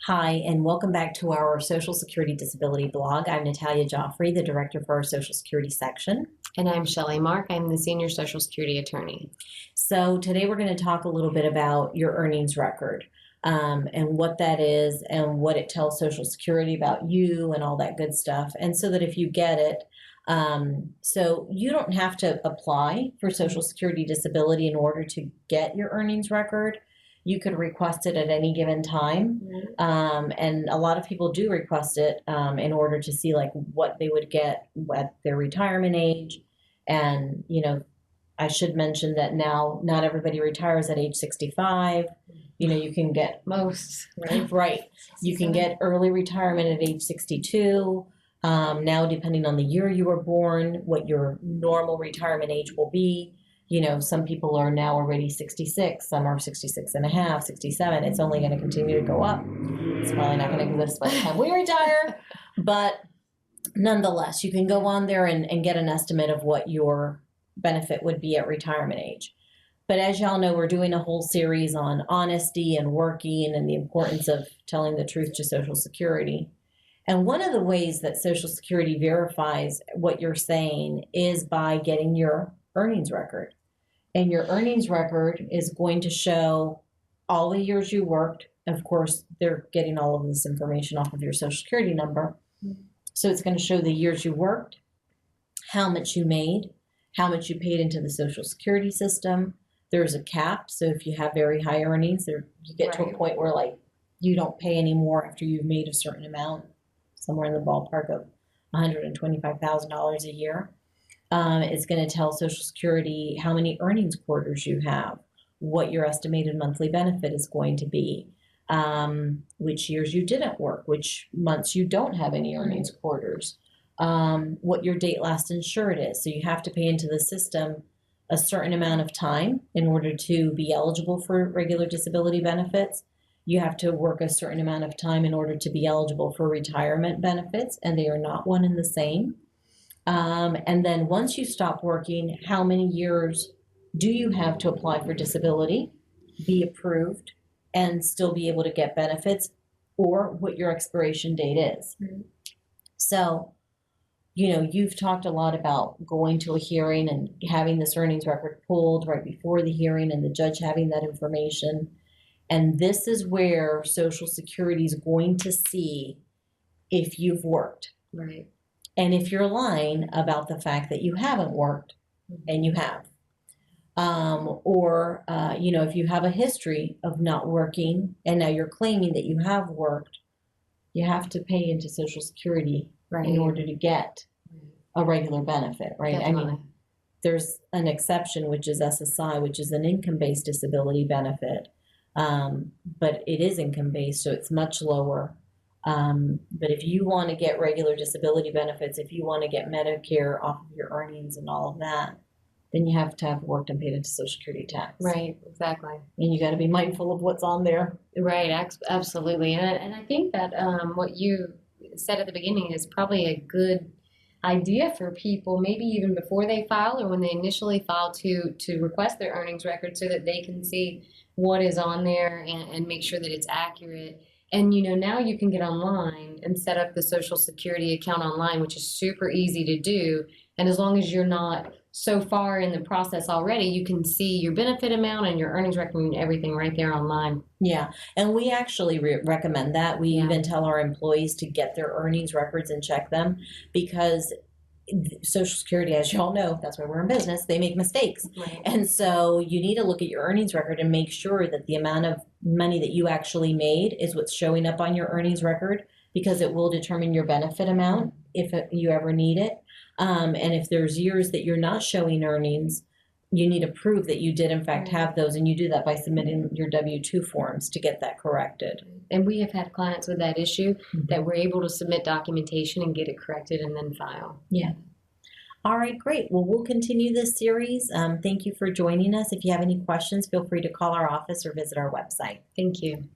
Hi, and welcome back to our Social Security Disability blog. I'm Natalia Jofre, the director for our Social Security section. And I'm Shelly Mark. I'm the senior Social Security attorney. So today we're going to talk a little bit about your earnings record and what that is and what it tells Social Security about you and all that good stuff. And so that if you get it, so you don't have to apply for Social Security Disability in order to get your earnings record. You could request it at any given time. And a lot of people do request it in order to see like what they would get at their retirement age. And, you know, I should mention that now not everybody retires at age 65. You know, you can get Most, right? Right. You can get early retirement at age 62. Now, depending on the year you were born, what your normal retirement age will be. You know, some people are now already 66, some are 66 and a half, 67. It's only going to continue to go up. It's probably not going to exist by the time we retire. But nonetheless, you can go on there and get an estimate of what your benefit would be at retirement age. But as y'all know, we're doing a whole series on honesty and working and the importance of telling the truth to Social Security. And one of the ways that Social Security verifies what you're saying is by getting your earnings record. And your earnings record is going to show all the years you worked. Of course, they're getting all of this information off of your Social Security number. So it's going to show the years you worked, how much you made, how much you paid into the Social Security system. There's a cap. So if you have very high earnings, you get to a point where like you don't pay any more after you've made a certain amount, somewhere in the ballpark of $125,000 a year. It's going to tell Social Security how many earnings quarters you have, what your estimated monthly benefit is going to be, which years you didn't work, which months you don't have any earnings quarters, what your date last insured is. So you have to pay into the system a certain amount of time in order to be eligible for regular disability benefits. You have to work a certain amount of time in order to be eligible for retirement benefits, and they are not one and the same. And then once you stop working, how many years do you have to apply for disability, be approved, and still be able to get benefits, or what your expiration date is? So, you know, you've talked a lot about going to a hearing and having this earnings record pulled right before the hearing and the judge having that information. And this is where Social Security is going to see if you've worked. Right. And if you're lying about the fact that you haven't worked, and you have, or you know, if you have a history of not working and now you're claiming that you have worked, you have to pay into Social Security in order to get a regular benefit, right? Definitely. I mean, there's an exception, which is SSI, which is an income-based disability benefit, but it is income-based, so it's much lower. But if you want to get regular disability benefits, if you want to get Medicare off of your earnings and all of that, then you have to have worked and paid into Social Security tax. Right, exactly. And you got to be mindful of what's on there. Right, absolutely. And I think that what you said at the beginning is probably a good idea for people, maybe even before they file or when they initially file, to request their earnings record so that they can see what is on there and make sure that it's accurate. And, you know, now you can get online and set up the Social Security account online, which is super easy to do. And as long as you're not so far in the process already, you can see your benefit amount and your earnings record and everything right there online. Yeah. And we actually recommend that. We even tell our employees to get their earnings records and check them, because Social Security, as you all know, that's why we're in business, they make mistakes. Right. And so you need to look at your earnings record and make sure that the amount of money that you actually made is what's showing up on your earnings record, because it will determine your benefit amount if you ever need it. And if there's years that you're not showing earnings, you need to prove that you did in fact have those, and you do that by submitting your W-2 forms to get that corrected. And we have had clients with that issue that we're able to submit documentation and get it corrected and then file. Yeah. All right, great. Well, we'll continue this series. Thank you for joining us. If you have any questions, feel free to call our office or visit our website. Thank you.